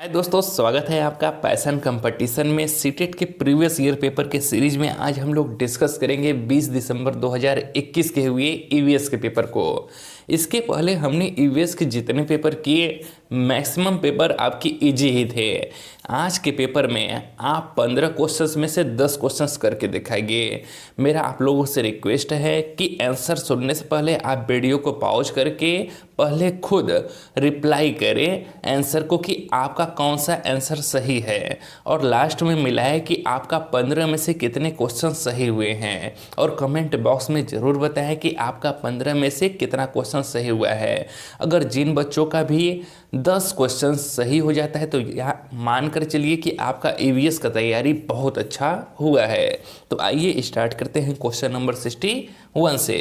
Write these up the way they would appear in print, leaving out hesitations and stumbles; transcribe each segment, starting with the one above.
हाय दोस्तों, स्वागत है आपका पैशन कंपटीशन में सीटेट के प्रीवियस ईयर पेपर के सीरीज में। आज हम लोग डिस्कस करेंगे 20 दिसंबर 2021 के हुए ईवीएस के पेपर को। इसके पहले हमने ईवीएस के जितने पेपर किए मैक्सिमम पेपर आपकी इजी ही थे। आज के पेपर में आप 15 क्वेश्चंस में से 10 क्वेश्चंस करके दिखाएंगे। मेरा आप लोगों से रिक्वेस्ट है कि आंसर सुनने से पहले आप वीडियो को पॉज करके पहले खुद रिप्लाई करें आंसर को कि आपका कौन सा आंसर सही है, और लास्ट में मिलाए कि आपका 15 में से कितने क्वेश्चन सही हुए हैं। और कमेंट बॉक्स में ज़रूर बताएं कि आपका 15 में से कितना क्वेश्चन सही हुआ है। अगर जिन बच्चों का भी 10 क्वेश्चन सही हो जाता है तो यहाँ मान कर चलिए कि आपका ईवीएस का तैयारी बहुत अच्छा हुआ है। तो आइए स्टार्ट करते हैं क्वेश्चन नंबर 61 से।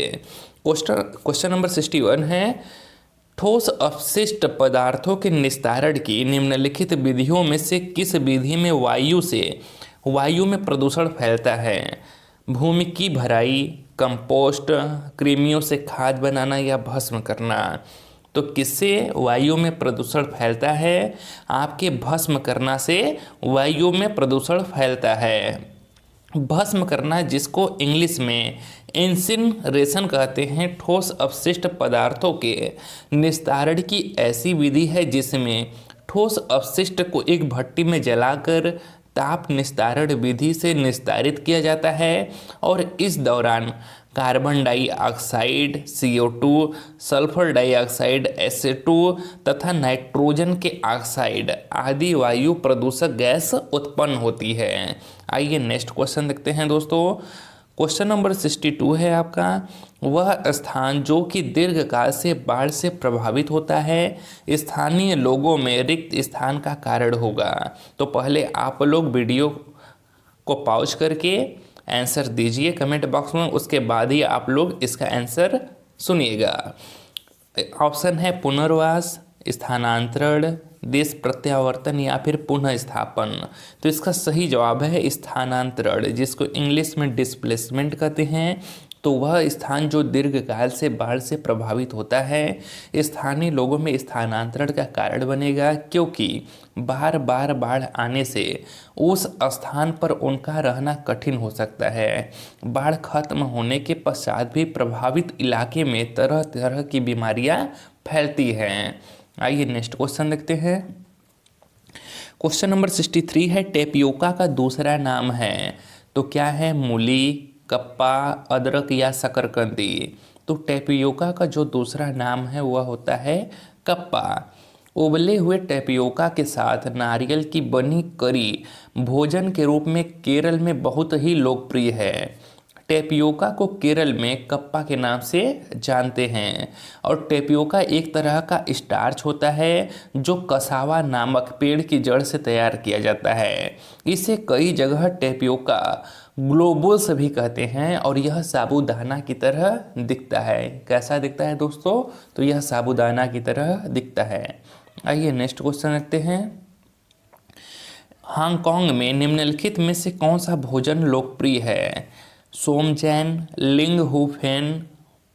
क्वेश्चन नंबर 61 है, ठोस अपशिष्ट पदार्थों के निस्तारण की निम्नलिखित विधियों में से किस विधि में वायु में प्रदूषण फैलता है? भूमि की भराई, कंपोस्ट, कृमियों से खाद बनाना या भस्म करना। तो किससे वायु में प्रदूषण फैलता है? आपके भस्म करना से वायु में प्रदूषण फैलता है। भस्म करना, जिसको इंग्लिश में इंसिनरेशन कहते हैं, ठोस अपशिष्ट पदार्थों के निस्तारण की ऐसी विधि है जिसमें ठोस अपशिष्ट को एक भट्टी में जलाकर ताप निस्तारण विधि से निस्तारित किया जाता है, और इस दौरान carbon dioxide CO2, sulphur dioxide SA2 तथा नाइट्रोजन के ऑक्साइड आदि वायु प्रदूषक गैस उत्पन्न होती है। आइए नेक्स्ट क्वेश्चन देखते हैं दोस्तों। क्वेश्चन नंबर 62 है आपका, वह स्थान जो कि दीर्घकाल से बाढ़ से प्रभावित होता है स्थानीय लोगों में रिक्त स्थान का कारण होगा। तो पहले आप लोग वीडियो को पॉज करके आंसर दीजिए कमेंट बॉक्स में, उसके बाद ही आप लोग इसका आंसर सुनिएगा। ऑप्शन है पुनर्वास, स्थानांतरण, देश प्रत्यावर्तन या फिर पुनः स्थापन। तो इसका सही जवाब है स्थानांतरण, जिसको इंग्लिश में डिस्प्लेसमेंट कहते हैं। तो वह स्थान जो दीर्घकाल से बाढ़ से प्रभावित होता है स्थानीय लोगों में स्थानांतरण का कारण बनेगा, क्योंकि बार बार बाढ़ आने से उस स्थान पर उनका रहना कठिन हो सकता है। बाढ़ खत्म होने के पश्चात भी प्रभावित इलाके में तरह तरह की बीमारियां फैलती हैं। आइए नेक्स्ट क्वेश्चन देखते हैं। क्वेश्चन नंबर 63 है, टेपियोका का दूसरा नाम है। तो क्या है? मूली, कप्पा, अदरक या शकरकंदी। तो टेपियोका का जो दूसरा नाम है वह होता है कप्पा। उबले हुए टेपियोका के साथ नारियल की बनी करी भोजन के रूप में केरल में बहुत ही लोकप्रिय है। टेपियोका को केरल में कप्पा के नाम से जानते हैं, और टेपियोका एक तरह का स्टार्च होता है जो कसावा नामक पेड़ की जड़ से तैयार किया जाता है। इसे कई जगह टेपियोका ग्लोबुल्स भी कहते हैं, और यह साबूदाना की तरह दिखता है। कैसा दिखता है दोस्तों? तो यह साबूदाना की तरह दिखता है। आइए नेक्स्ट क्वेश्चन देखते हैं। हांगकांग में निम्नलिखित में से कौन सा भोजन लोकप्रिय है? सोमजैन, लिंग हू फेन,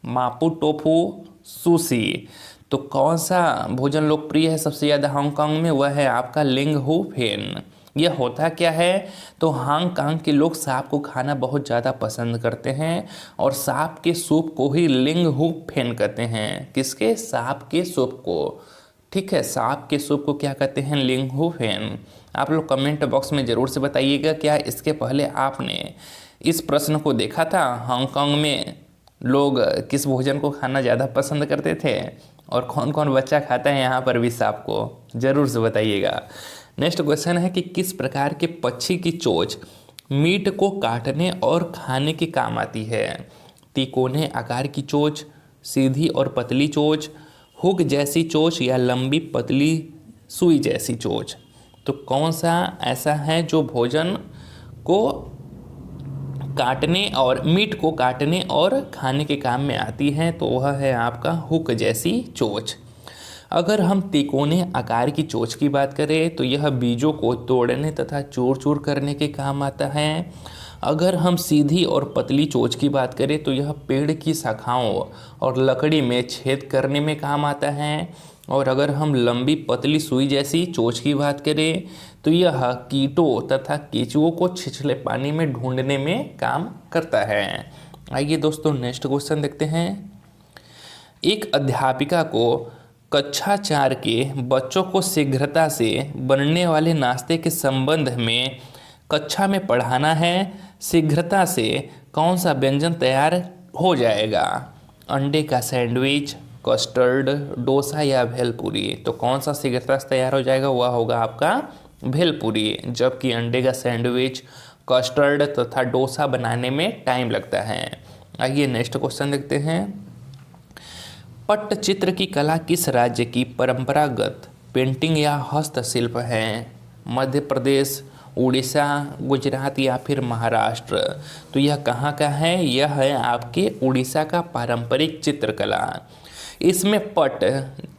मापू टोफू, सुशी। तो कौन सा भोजन लोकप्रिय है सबसे ज़्यादा हांगकांग में? वह है आपका लिंग हू फेन। यह होता क्या है? तो हांगकांग के लोग सांप को खाना बहुत ज़्यादा पसंद करते हैं, और सांप के सूप को ही लिंग हू फेन कहते हैं। किसके? सांप के सूप को। ठीक है, सांप के सूप को क्या कहते हैं? लिंग हू फेन। आप लोग कमेंट बॉक्स में ज़रूर से बताइएगा, क्या इसके पहले आपने इस प्रश्न को देखा था? हांगकांग में लोग किस भोजन को खाना ज़्यादा पसंद करते थे, और कौन कौन बच्चा खाता है यहाँ पर भी सांप को? ज़रूर से बताइएगा। नेक्स्ट क्वेश्चन है कि किस प्रकार के पक्षी की चोंच मीट को काटने और खाने के काम आती है? तिकोने आकार की चोंच, सीधी और पतली चोंच, हुक जैसी चोंच या लंबी पतली सुई जैसी चोंच। तो कौन सा ऐसा है जो भोजन को काटने और मीट को काटने और खाने के काम में आती है? तो वह है आपका हुक जैसी चोंच। अगर हम तिकोने आकार की चोंच की बात करें तो यह बीजों को तोड़ने तथा चूर चूर करने के काम आता है। अगर हम सीधी और पतली चोंच की बात करें तो यह पेड़ की शाखाओं और लकड़ी में छेद करने में काम आता है। और अगर हम लंबी पतली सुई जैसी चोंच की बात करें तो यह कीटों तथा केंचुओं को छिछले पानी में ढूंढने में काम करता है। आइए दोस्तों नेक्स्ट क्वेश्चन देखते हैं। एक अध्यापिका को कक्षा 4 के बच्चों को शीघ्रता से बनने वाले नाश्ते के संबंध में कक्षा में पढ़ाना है। शीघ्रता से कौन सा व्यंजन तैयार हो जाएगा? अंडे का सैंडविच, कस्टर्ड, डोसा या भेलपूरी। तो कौन सा शीघ्रता से तैयार हो जाएगा? वह होगा आपका भेलपूरी, जबकि अंडे का सैंडविच, कस्टर्ड तथा डोसा बनाने में टाइम लगता है। आइए नेक्स्ट क्वेश्चन देखते हैं। पट्टचित्र की कला किस राज्य की परंपरागत पेंटिंग या हस्तशिल्प है? मध्य प्रदेश, उड़ीसा, गुजरात या फिर महाराष्ट्र। तो यह कहाँ का है? यह है आपके उड़ीसा का पारंपरिक चित्रकला। इसमें पट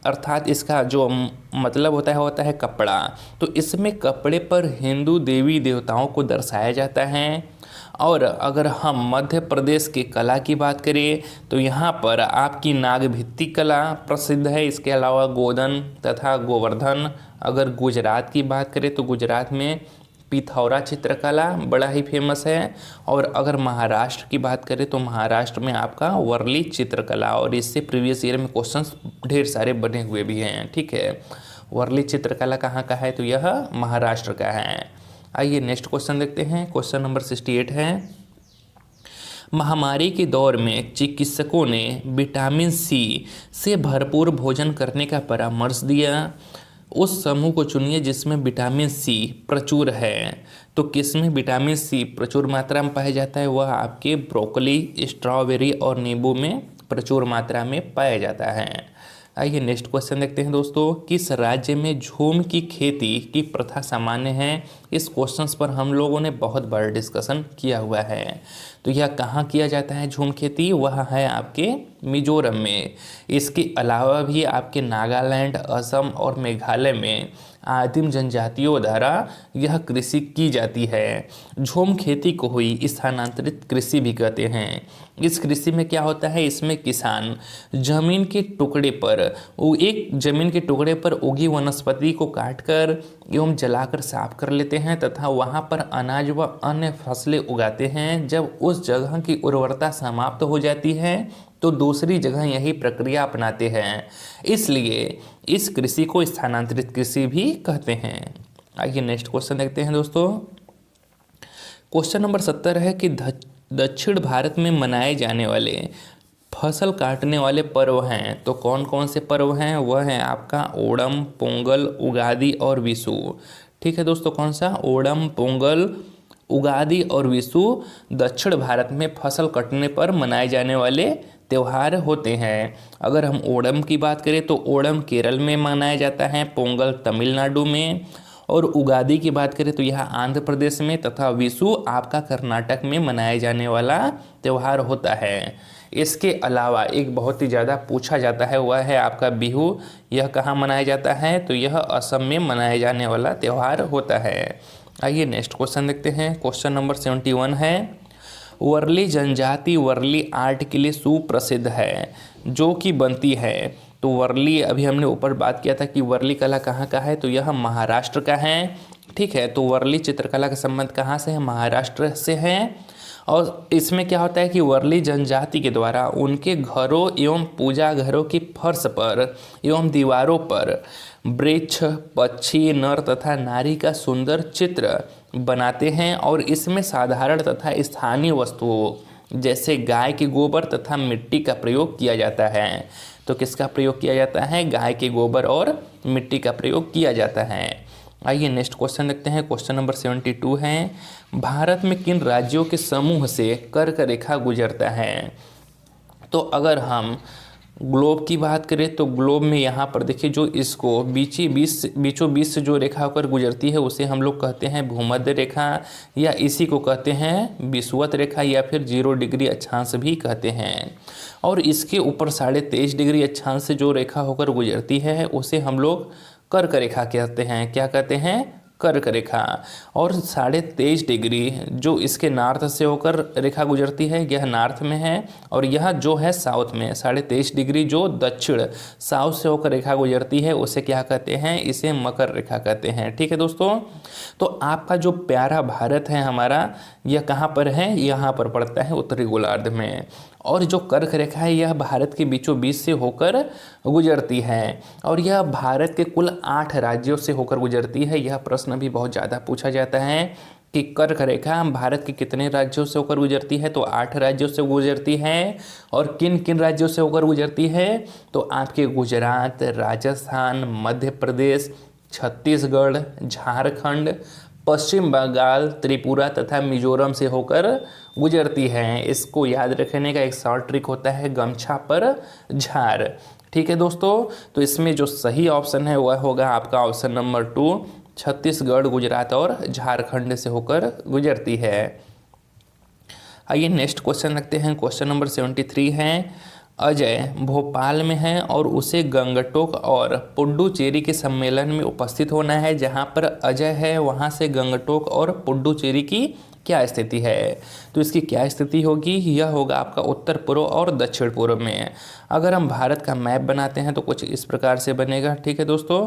अर्थात इसका जो मतलब होता है कपड़ा। तो इसमें कपड़े पर हिंदू देवी देवताओं को दर्शाया जाता है। और अगर हम मध्य प्रदेश की कला की बात करें तो यहाँ पर आपकी नागभित्ति कला प्रसिद्ध है। इसके अलावा गोदन तथा गोवर्धन। अगर गुजरात की बात करें तो गुजरात में पिथौरा चित्रकला बड़ा ही फेमस है। और अगर महाराष्ट्र की बात करें तो महाराष्ट्र में आपका वर्ली चित्रकला, और इससे प्रीवियस ईयर में क्वेश्चंस ढेर सारे बने हुए भी हैं। ठीक है, वर्ली चित्रकला कहाँ का है? तो यह महाराष्ट्र का है। आइए नेक्स्ट क्वेश्चन देखते हैं। क्वेश्चन नंबर 68 है। महामारी के दौर में चिकित्सकों ने विटामिन सी से भरपूर भोजन करने का परामर्श दिया। उस समूह को चुनिए जिसमें विटामिन सी प्रचुर है। तो किसमें विटामिन सी प्रचुर मात्रा में पाया जाता है? वह आपके ब्रोकली, स्ट्रॉबेरी और नींबू में प्रचुर मात्रा में पाया जाता है। आइए नेक्स्ट क्वेश्चन देखते हैं दोस्तों। किस राज्य में झूम की खेती की प्रथा सामान्य है? इस क्वेश्चंस पर हम लोगों ने बहुत बार डिस्कशन किया हुआ है। तो यह कहाँ किया जाता है झूम खेती? वह है आपके मिजोरम में। इसके अलावा भी आपके नागालैंड, असम और मेघालय में आदिम जनजातियों द्वारा यह कृषि की जाती है। झूम खेती को हुई स्थानांतरित कृषि भी कहते हैं। इस कृषि में क्या होता है? इसमें किसान जमीन के टुकड़े पर उगी वनस्पति को काटकर एवं जलाकर साफ कर लेते हैं तथा वहां पर अनाज व अन्य फसलें उगाते हैं। जब उस जगह की उर्वरता समाप्त हो जाती है तो दूसरी जगह यही प्रक्रिया अपनाते हैं। इसलिए इस कृषि को स्थानांतरित कृषि भी कहते हैं। आइए नेक्स्ट क्वेश्चन देखते हैं दोस्तों। क्वेश्चन नंबर 70 है कि दक्षिण भारत में मनाए जाने वाले फसल काटने वाले पर्व हैं। तो कौन कौन से पर्व हैं? वह हैं आपका ओणम, पोंगल, उगादि और विशु। ठीक है दोस्तों, कौन सा? ओणम, पोंगल, उगादि और विशु दक्षिण भारत में फसल कटने पर मनाए जाने वाले त्यौहार होते हैं। अगर हम ओणम की बात करें तो ओणम केरल में मनाया जाता है, पोंगल तमिलनाडु में, और उगादि की बात करें तो यह आंध्र प्रदेश में, तथा विशु आपका कर्नाटक में मनाया जाने वाला त्यौहार होता है। इसके अलावा एक बहुत ही ज़्यादा पूछा जाता है वह है आपका बिहू। यह कहाँ मनाया जाता है? तो यह असम में मनाया जाने वाला त्यौहार होता है। आइए नेक्स्ट क्वेश्चन देखते हैं। क्वेश्चन नंबर 71 है। वर्ली जनजाति वर्ली आर्ट के लिए सुप्रसिद्ध है जो कि बनती है। तो वर्ली अभी हमने ऊपर बात किया था कि वर्ली कला कहाँ का है? तो यह महाराष्ट्र का है। ठीक है, तो वर्ली चित्रकला का संबंध कहाँ से है? महाराष्ट्र से है। और इसमें क्या होता है कि वर्ली जनजाति के द्वारा उनके घरों एवं पूजा घरों की फर्श पर एवं दीवारों पर वृक्ष, पक्षी, नर तथा नारी का सुंदर चित्र बनाते हैं। और इसमें साधारण तथा स्थानीय वस्तुओं जैसे गाय के गोबर तथा मिट्टी का प्रयोग किया जाता है। तो किसका प्रयोग किया जाता है? गाय के गोबर और मिट्टी का प्रयोग किया जाता है। आइए नेक्स्ट क्वेश्चन देखते हैं। क्वेश्चन नंबर 72 है। भारत में किन राज्यों के समूह से कर्क रेखा गुजरता है? तो अगर हम ग्लोब की बात करें तो ग्लोब में यहाँ पर देखिए जो इसको बीचों बीच से जो रेखा होकर गुजरती है उसे हम लोग कहते हैं भूमध्य रेखा, या इसी को कहते हैं विषुवत रेखा, या फिर 0 डिग्री अक्षांश भी कहते हैं। और इसके ऊपर 23.5 डिग्री अक्षांश से जो रेखा होकर गुजरती है उसे हम लोग कर्क रेखा कहते हैं। क्या कहते हैं? कर्क रेखा। और 23.5 डिग्री जो इसके नॉर्थ से होकर रेखा गुजरती है, यह नॉर्थ में है, और यह जो है साउथ में 23.5 डिग्री जो दक्षिण साउथ से होकर रेखा गुजरती है, उसे क्या कहते हैं, इसे मकर रेखा कहते हैं। ठीक है दोस्तों, तो आपका जो प्यारा भारत है हमारा, यह कहाँ पर है, यहाँ पर पड़ता है उत्तरी गोलार्ध में। और जो कर्क रेखा है यह भारत के बीचों बीच से होकर गुजरती है, और यह भारत के कुल 8 राज्यों से होकर गुजरती है। यह प्रश्न भी बहुत ज़्यादा पूछा जाता है कि कर्क रेखा भारत के कितने राज्यों से होकर गुजरती है, तो 8 राज्यों से गुजरती है। और किन किन राज्यों से होकर गुजरती है, तो आपके गुजरात, राजस्थान, मध्य प्रदेश, छत्तीसगढ़, झारखंड, पश्चिम बंगाल, त्रिपुरा तथा मिजोरम से होकर गुजरती है। इसको याद रखने का एक शॉर्ट ट्रिक होता है गमछा पर झार। ठीक है दोस्तों, तो इसमें जो सही ऑप्शन है वह होगा आपका ऑप्शन नंबर 2, छत्तीसगढ़, गुजरात और झारखंड से होकर गुजरती है। आइए नेक्स्ट क्वेश्चन रखते हैं। क्वेश्चन नंबर 73 है, अजय भोपाल में है और उसे गंगटोक और पुडुचेरी के सम्मेलन में उपस्थित होना है। जहां पर अजय है वहां से गंगटोक और पुडुचेरी की क्या स्थिति है, तो इसकी क्या स्थिति होगी, यह होगा आपका उत्तर पूर्व और दक्षिण पूर्व में। अगर हम भारत का मैप बनाते हैं तो कुछ इस प्रकार से बनेगा। ठीक है दोस्तों,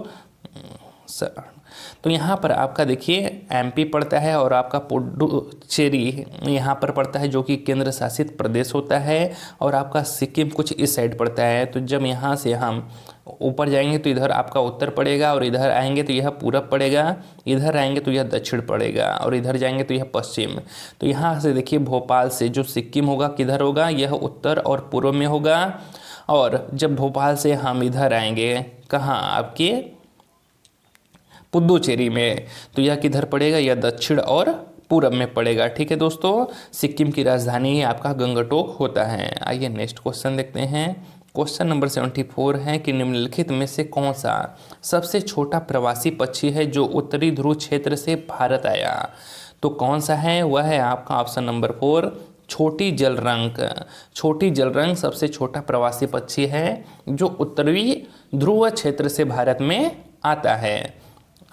तो यहाँ पर आपका देखिए एमपी पड़ता है और आपका पुडुचेरी यहाँ पर पड़ता है जो कि केंद्र शासित प्रदेश होता है, और आपका सिक्किम कुछ इस साइड पड़ता है। तो जब यहाँ से हम ऊपर जाएंगे तो इधर आपका उत्तर पड़ेगा, और इधर आएंगे तो यह पूरब पड़ेगा, इधर आएंगे तो यह दक्षिण पड़ेगा, और इधर जाएंगे तो यह पश्चिम। तो यहाँ से देखिए भोपाल से जो सिक्किम होगा किधर होगा, यह उत्तर और पूर्व में होगा। और जब भोपाल से हम इधर आएंगे कहाँ, आपके पुडुचेरी में, तो यह किधर पड़ेगा, यह दक्षिण और पूरब में पड़ेगा। ठीक है दोस्तों, सिक्किम की राजधानी ही आपका गंगटोक होता है। आइए नेक्स्ट क्वेश्चन देखते हैं। क्वेश्चन नंबर 74 है कि निम्नलिखित में से कौन सा सबसे छोटा प्रवासी पक्षी है जो उत्तरी ध्रुव क्षेत्र से भारत आया, तो कौन सा है, वह है आपका ऑप्शन नंबर 4, छोटी जलरंक। छोटी जलरंक सबसे छोटा प्रवासी पक्षी है जो उत्तरी ध्रुव क्षेत्र से भारत में आता है।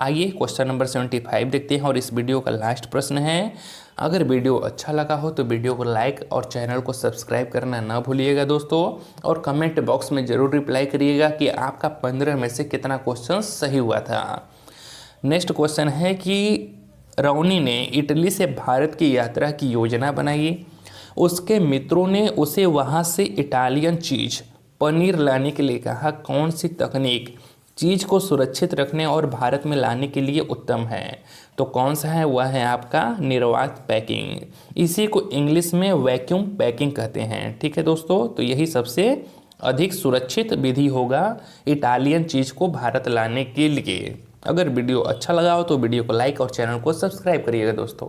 आइए क्वेश्चन नंबर 75 देखते हैं, और इस वीडियो का लास्ट प्रश्न है। अगर वीडियो अच्छा लगा हो तो वीडियो को लाइक और चैनल को सब्सक्राइब करना ना भूलिएगा दोस्तों, और कमेंट बॉक्स में ज़रूर रिप्लाई करिएगा कि आपका 15 में से कितना क्वेश्चन सही हुआ था। नेक्स्ट क्वेश्चन है कि रौनी ने इटली से भारत की यात्रा की योजना बनाई, उसके मित्रों ने उसे वहाँ से इटालियन चीज़ पनीर लाने के लिए कहा। कौन सी तकनीक चीज़ को सुरक्षित रखने और भारत में लाने के लिए उत्तम है, तो कौन सा है, वह है आपका निर्वात पैकिंग। इसी को इंग्लिश में वैक्यूम पैकिंग कहते हैं। ठीक है दोस्तों, तो यही सबसे अधिक सुरक्षित विधि होगा इटालियन चीज़ को भारत लाने के लिए। अगर वीडियो अच्छा लगा हो तो वीडियो को लाइक और चैनल को सब्सक्राइब करिएगा दोस्तों।